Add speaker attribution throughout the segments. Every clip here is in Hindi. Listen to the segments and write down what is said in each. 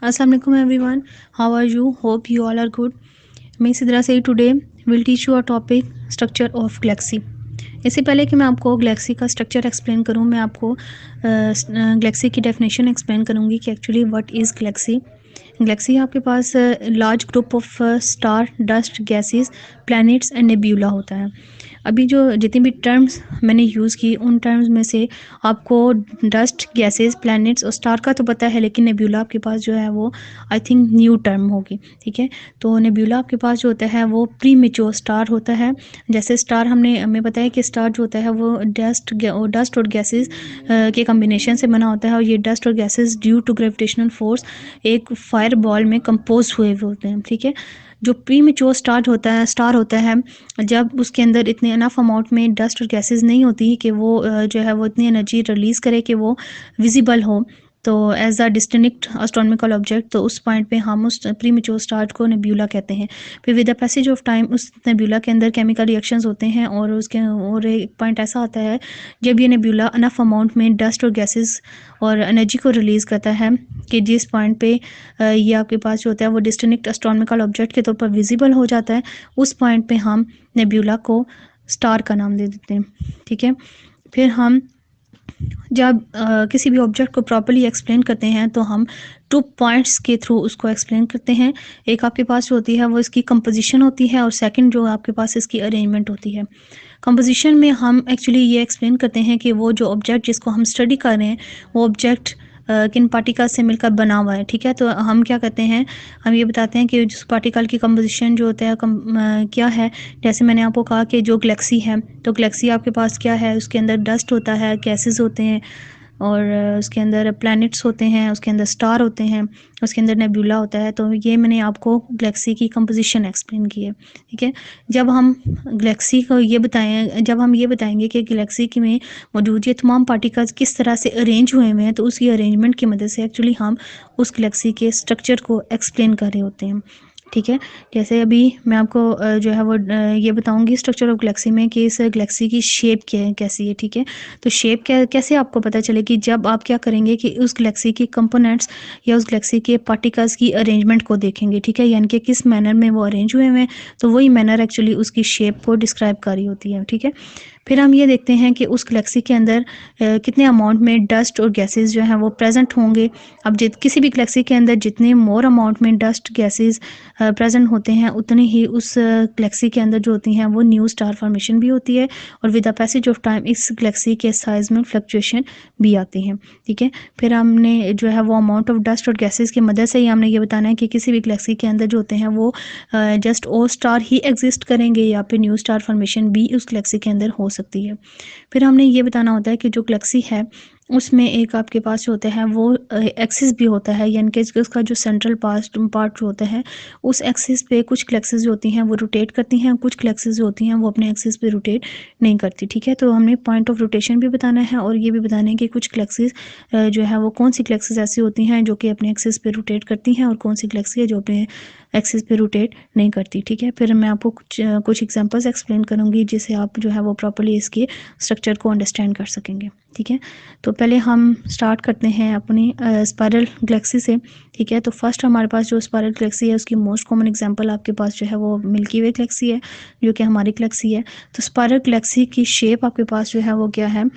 Speaker 1: Assalamu alaikum everyone. How are you? Hope you all are good. मैं इसी तरह से today will teach you a topic structure of Galaxy. इससे पहले कि मैं आपको गैलेक्सी का स्ट्रक्चर एक्सप्लेन करूं, मैं आपको गैलेक्सी की डेफिनेशन एक्सप्लेन करूंगी कि actually what is galaxy. Galaxy आपके पास large group of star, dust, gases, planets and nebula होता है। अभी जो जितनी भी टर्म्स मैंने यूज़ की उन टर्म्स में से आपको डस्ट, गैसेस, प्लैनेट्स और स्टार का तो पता है, लेकिन नेब्यूला आपके पास जो है वो आई थिंक न्यू टर्म होगी। ठीक है, तो नेब्यूला आपके पास जो होता है वो प्री मेच्योर स्टार होता है। जैसे स्टार हमें बताया कि स्टार जो होता है वो डस्ट और गैसेस के कम्बिनेशन से बना होता है, और ये डस्ट और gases due to gravitational force एक फायर बॉल में कंपोज हुए होते हैं। ठीक है, जो प्री मेच्योर स्टार होता है जब उसके अंदर इतने अनफ अमाउंट में डस्ट और गैसेस नहीं होती कि वो जो है वो इतनी एनर्जी रिलीज़ करे कि वो विजिबल हो, तो as a distinct astronomical object, तो उस पॉइंट पे हम उस प्री मेच्योर स्टार को नेब्यूला कहते हैं। फिर with the passage of time उस नेब्यूला के अंदर केमिकल रिएक्शंस होते हैं, और एक पॉइंट ऐसा आता है जब ये नेब्यूला अनफ अमाउंट में डस्ट और गैसेस और एनर्जी को रिलीज़ करता है कि जिस पॉइंट पे ये आपके पास जो होता है वो डिस्टिंक्ट एस्ट्रोनॉमिकल ऑब्जेक्ट के तौर पर विजिबल हो जाता है, उस पॉइंट पे हम नेब्यूला को स्टार का नाम दे देते हैं। ठीक है, फिर हम जब किसी भी ऑब्जेक्ट को प्रॉपर्ली एक्सप्लेन करते हैं तो हम 2 पॉइंट्स के थ्रू उसको एक्सप्लेन करते हैं। एक आपके पास जो होती है वो इसकी कंपोजिशन होती है, और सेकंड जो आपके पास इसकी अरेंजमेंट होती है। कंपोजिशन में हम एक्चुअली ये एक्सप्लेन करते हैं कि वो जो ऑब्जेक्ट जिसको हम स्टडी कर रहे हैं वो ऑब्जेक्ट किन पार्टिकल से मिलकर बना हुआ है। ठीक है, तो हम क्या करते हैं, हम ये बताते हैं कि जिस पार्टिकल की कंपोजिशन जो होता है क्या है। जैसे मैंने आपको कहा कि जो गैलेक्सी है, तो गैलेक्सी आपके पास क्या है, उसके अंदर डस्ट होता है, गैसेस होते हैं, और उसके अंदर प्लैनेट्स होते हैं, उसके अंदर स्टार होते हैं, उसके अंदर नेब्यूला होता है। तो ये मैंने आपको गैलेक्सी की कंपोजिशन एक्सप्लेन की है। ठीक है, जब हम जब हम ये बताएंगे कि गैलेक्सी की में मौजूद ये तमाम पार्टिकल्स किस तरह से अरेंज हुए हैं, तो उसकी अरेंजमेंट की मदद से एक्चुअली हम उस गैलेक्सी के स्ट्रक्चर को एक्सप्लेन कर रहे होते हैं। ठीक है, जैसे अभी मैं आपको जो है वो ये बताऊंगी स्ट्रक्चर ऑफ गैलेक्सी में कि इस गैलेक्सी की शेप कैसी है। ठीक है, तो शेप कैसे आपको पता चलेगी, जब आप क्या करेंगे कि उस गैलेक्सी के कंपोनेंट्स या उस गैलेक्सी के पार्टिकल्स की अरेंजमेंट को देखेंगे। ठीक है, यानी कि किस मैनर में वो अरेंज हुए हैं, तो वही मैनर एक्चुअली उसकी शेप को डिस्क्राइब कर रही होती है। ठीक है, फिर हम ये देखते हैं कि उस गैलेक्सी के अंदर कितने अमाउंट में डस्ट और गैसेस जो हैं वो प्रेजेंट होंगे। अब किसी भी गैलेक्सी के अंदर जितने मोर अमाउंट में डस्ट गैसेस प्रेजेंट होते हैं, उतने ही उस गैलेक्सी के अंदर जो होती हैं वो न्यू स्टार फॉर्मेशन भी होती है, और with the passage of time इस गैलेक्सी के साइज में फ्लक्चुएशन भी आती है। ठीक है, फिर हमने जो है वो अमाउंट ऑफ डस्ट और गैसेस की मदद से ही हमने ये बताना है कि किसी भी गैलेक्सी के अंदर जो होते हैं वो जस्ट ओ स्टार ही एग्जिस्ट करेंगे, या फिर न्यू स्टार फॉर्मेशन भी उस गैलेक्सी के अंदर हो सकती है। फिर हमने ये बताना होता है कि जो गैलेक्सी है उसमें एक आपके पास जो होता है वो एक्सिस भी होता है, यानी कि उसका जो सेंट्रल पार्ट जो होता है उस एक्सिस पे कुछ गैलेक्सीज जो होती हैं वो रोटेट करती हैं, कुछ गैलेक्सीज जो होती हैं वो अपने एक्सिस पे रोटेट नहीं करती। ठीक है, तो हमने पॉइंट ऑफ रोटेशन भी बताना है, और ये भी बताना है कि कुछ गैलेक्सीज जो है वो कौन सी गैलेक्सीज ऐसी होती हैं जो कि अपने एक्सिस पे रोटेट करती हैं, और कौन सी गैलेक्सी है जो अपने एक्सिस पे रोटेट नहीं करती। ठीक है, फिर मैं आपको कुछ एग्जांपल्स एक्सप्लेन करूंगी जिससे आप जो है वो प्रॉपर्ली इसके स्ट्रक्चर को अंडरस्टैंड कर सकेंगे। ठीक है, तो पहले हम स्टार्ट करते हैं अपनी स्पायरल गैलेक्सी से। ठीक है, तो फर्स्ट हमारे पास जो स्पायरल गैलेक्सी है उसकी मोस्ट कॉमन एग्जांपल आपके पास जो है वो मिल्की वे गैलेक्सी है, जो कि हमारी गैलेक्सी है। तो स्पायरल गैलेक्सी की शेप आपके पास जो है वो क्या है,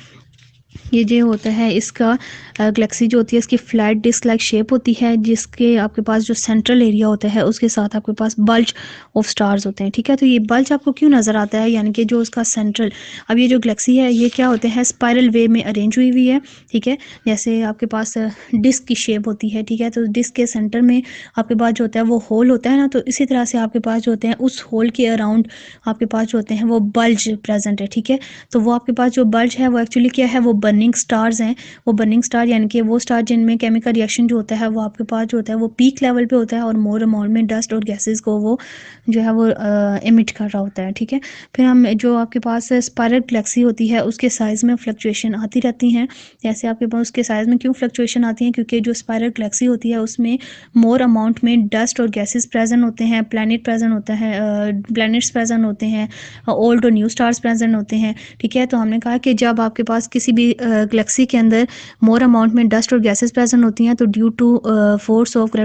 Speaker 1: ये जो होता है इसका गैलेक्सी जो होती है इसकी फ्लैट डिस्क लाइक शेप होती है, जिसके आपके पास जो सेंट्रल एरिया होता है उसके साथ आपके पास बल्ज ऑफ स्टार्स होते हैं। ठीक है, तो ये बल्ज आपको क्यों नज़र आता है, यानी कि जो उसका सेंट्रल, अब ये जो गैलेक्सी है ये क्या होते हैं, स्पायरल वे में अरेंज हुई हुई है। ठीक है, जैसे आपके पास डिस्क की शेप होती है। ठीक है, तो डिस्क के सेंटर में आपके पास जो होता है वो होल होता है ना, तो इसी तरह से आपके पास जो होते हैं उस होल के अराउंड आपके पास जो होते हैं वो बल्ज प्रेजेंट है। ठीक है, तो वो आपके पास जो बल्ज है वो एक्चुअली क्या है, वो बर्निंग स्टार्स हैं। वो बर्निंग स्टार यानी कि वो स्टार जिनमें केमिकल रिएक्शन जो होता है वो आपके पास जो होता है वो पीक लेवल पे होता है, और मोर अमाउंट में डस्ट और गैसेस को वो जो है वो एमिट कर रहा होता है। ठीक है, फिर हम जो आपके पास स्पायरल गैलेक्सी होती है उसके साइज़ में फ्लक्चुएशन आती रहती हैं। जैसे आपके पास उसके साइज़ में क्यों फ्लक्चुएशन आती हैं, क्योंकि जो स्पायरल गैलेक्सी होती है उसमें मोर अमाउंट में डस्ट और गैसेस प्रेजेंट होते हैं, प्लैनेट प्रेजेंट होता है, प्लैनेट्स प्रेजेंट होते हैं, ओल्ड और न्यू स्टार्स प्रेजेंट होते हैं। ठीक है, तो हमने कहा कि जब आपके पास किसी भी गैलेक्सी के अंदर मोर अमाउंट में डस्ट और गैसेस प्रेजेंट होती हैं, तो due to force of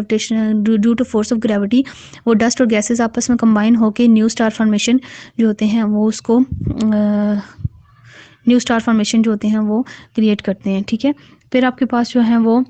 Speaker 1: gravity वो डस्ट और गैसेस आपस में कंबाइन होकर न्यू स्टार फॉर्मेशन जो होते हैं वो उसको न्यू स्टार फॉर्मेशन जो होते हैं वो क्रिएट करते हैं। ठीक है, फिर आपके पास जो है वो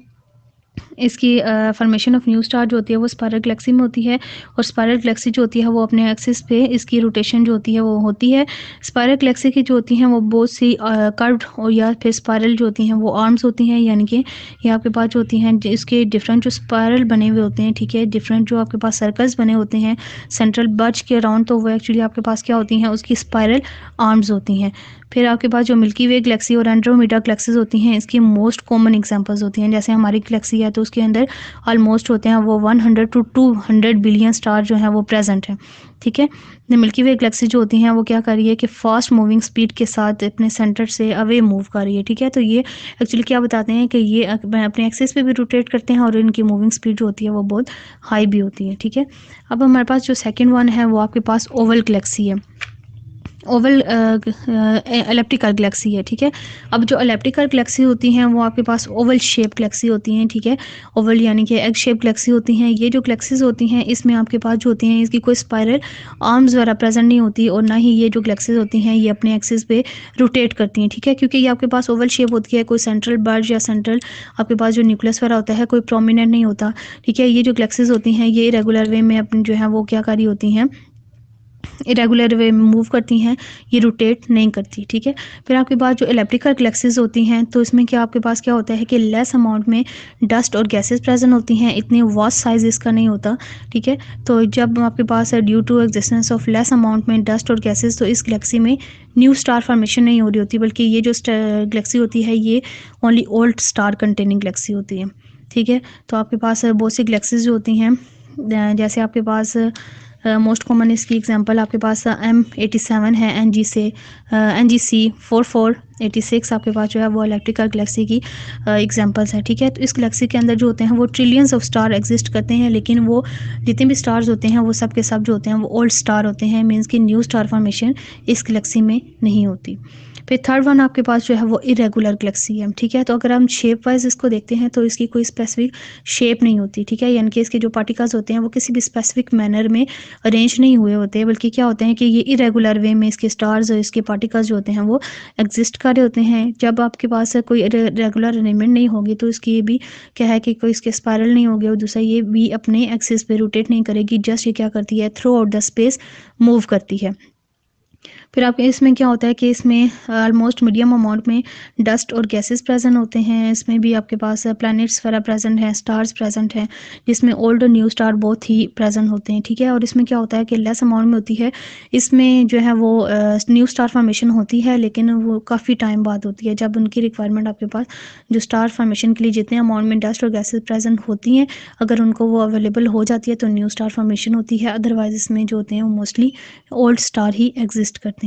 Speaker 1: इसकी फॉर्मेशन ऑफ न्यू स्टार जो होती है वो स्पाइरल गैलेक्सी में होती है, और स्पाइरल गैलेक्सी जो होती है वो अपने एक्सिस पे इसकी रोटेशन जो होती है वो होती है। स्पाइरल गैलेक्सी की जो होती हैं वो बहुत सी कर्व्ड और या फिर स्पाइरल जो होती हैं वो आर्म्स होती हैं, यानी कि ये आपके पास जो होती हैं इसके डिफरेंट जो स्पाइरल बने हुए होते हैं, ठीक है, डिफरेंट जो आपके पास सर्कल्स बने होते हैं सेंट्रल बर्च के अराउंड, तो वो एक्चुअली आपके पास क्या होती हैं, उसकी स्पाइरल आर्म्स होती हैं। फिर आपके पास जो मिल्की वे गैलेक्सी और एंड्रोमेडा गैलेक्सीज होती हैं, इसकी मोस्ट कॉमन एग्जांपल्स होती हैं। जैसे हमारी गैलेक्सी है तो उसके अंदर ऑलमोस्ट होते हैं वो 100 to 200 बिलियन स्टार जो है वो प्रेजेंट है। ठीक है, मिल्की वे गैलेक्सी जो होती हैं वो क्या कर रही है कि फास्ट मूविंग स्पीड के साथ अपने सेंटर से अवे मूव कर रही है। ठीक है, तो ये एक्चुअली क्या बताते हैं कि ये अपने एक्सिस पे भी रोटेट करते हैं और इनकी मूविंग स्पीड जो होती है वो बहुत हाई भी होती है। ठीक है, अब हमारे पास जो सेकेंड वन है वो आपके पास ओवल गैलेक्सी है, ओवल एलिप्टिकल गैलेक्सी है। ठीक है, अब जो एलिप्टिकल गैलेक्सी होती हैं वो आपके पास ओवल शेप गैलेक्सी होती हैं। ठीक है, ओवल यानी कि एग शेप गैलेक्सी होती हैं। ये जो गैलेक्सीज होती हैं इसमें आपके पास जो होती हैं इसकी कोई स्पाइरल आर्म्स वगैरह प्रेजेंट नहीं होती, और ना ही ये जो गैलेक्सीज होती हैं ये अपने एक्सिस पे रोटेट करती हैं। ठीक है, क्योंकि ये आपके पास ओवल शेप होती है, कोई सेंट्रल बर्ज या सेंट्रल आपके पास जो न्यूक्लियस वगैरह होता है कोई प्रोमिनेंट नहीं होता। ठीक है, ये जो गैलेक्सीज होती हैं ये रेगुलर वे में अपनी जो है वो क्या कर रही होती हैं, इरेगुलर वे में मूव करती हैं, ये रोटेट नहीं करती। ठीक है, फिर आपके पास जो एलिप्टिकल गैलेक्सीज होती हैं तो इसमें क्या आपके पास क्या होता है कि लेस अमाउंट में डस्ट और गैसेस प्रेजेंट होती हैं, इतनी वास्ट साइज इसका नहीं होता। ठीक है, तो जब आपके पास है due to existence of less amount में डस्ट और गैसेस, तो इस गैलेक्सी में न्यू स्टार फॉर्मेशन नहीं हो रही होती, बल्कि ये जो गैलेक्सी होती है ये only old star containing Galaxy होती है। ठीक है, तो आपके पास बहुत सी गैलेक्सीज जो होती हैं, जैसे आपके पास मोस्ट कॉमन इसकी एग्जांपल आपके पास M87 है, NGC 4486 आपके पास जो है वो इलेक्ट्रिकल गैलेक्सी की एग्जांपल्स हैं। ठीक है, तो इस गैलेक्सी के अंदर जो होते हैं वो ट्रिलियंस ऑफ स्टार एग्जिस्ट करते हैं, लेकिन वो जितने भी स्टार्स होते हैं वो सब के सब जो होते हैं वो ओल्ड स्टार होते हैं, मीन्स की न्यू स्टार फॉर्मेशन इस गैलेक्सी में नहीं होती। फिर थर्ड वन आपके पास जो है वो इरेगुलर गैलेक्सी है। ठीक है, तो अगर हम शेप वाइज इसको देखते हैं तो इसकी कोई स्पेसिफिक शेप नहीं होती। ठीक है, यानी कि इसके जो पार्टिकल्स होते हैं वो किसी भी स्पेसिफिक मैनर में अरेंज नहीं हुए होते हैं, बल्कि क्या होते हैं कि ये इरेगुलर वे में इसके स्टार्स और इसके पार्टिकल्स जो होते हैं वो एग्जिस्ट कर रहे होते हैं। जब आपके पास कोई रेगुलर अरेंजमेंट नहीं होगी तो इसकी ये भी क्या है कि कोई इसके स्पायरल नहीं होगी, और दूसरा ये भी अपने एक्सिस पे रोटेट नहीं करेगी, जस्ट ये क्या करती है through out the space move करती है। फिर आपके इसमें क्या होता है कि इसमें ऑलमोस्ट मीडियम अमाउंट में डस्ट और गैसेस प्रेजेंट होते हैं। इसमें भी आपके पास प्लैनेट्स वगैरह प्रेजेंट हैं, स्टार्स प्रेजेंट हैं, जिसमें ओल्ड और न्यू स्टार बहुत ही प्रेजेंट होते हैं। ठीक है, और इसमें क्या होता है कि लेस अमाउंट में होती है, इसमें जो है वो न्यू स्टार फॉर्मेशन होती है, लेकिन वो काफ़ी टाइम बाद होती है, जब उनकी रिक्वायरमेंट आपके पास जो स्टार फॉर्मेशन के लिए जितने अमाउंट में डस्ट और गैसेस प्रेजेंट होती हैं, अगर उनको वो अवेलेबल हो जाती है तो न्यू स्टार फॉर्मेशन होती है, अदरवाइज इसमें जो होते हैं वो मोस्टली ओल्ड स्टार ही एग्जिस्ट करते हैं।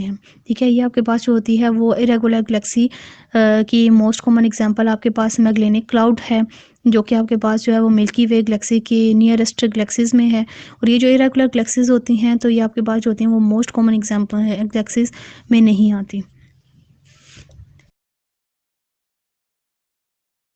Speaker 1: ठीक है, ये आपके पास जो होती है वो इरेगुलर गैलेक्सी की मोस्ट कॉमन एग्जांपल आपके पास मैगलेनिक क्लाउड है, जो कि आपके पास जो है वो मिल्की वे गैलेक्सी के नियरेस्ट गैलेक्सीज में है। और ये जो इरेगुलर गैलेक्सीज होती हैं तो ये आपके पास जो होती हैं वो मोस्ट कॉमन एग्जांपल है, गैलेक्सीज में नहीं आती।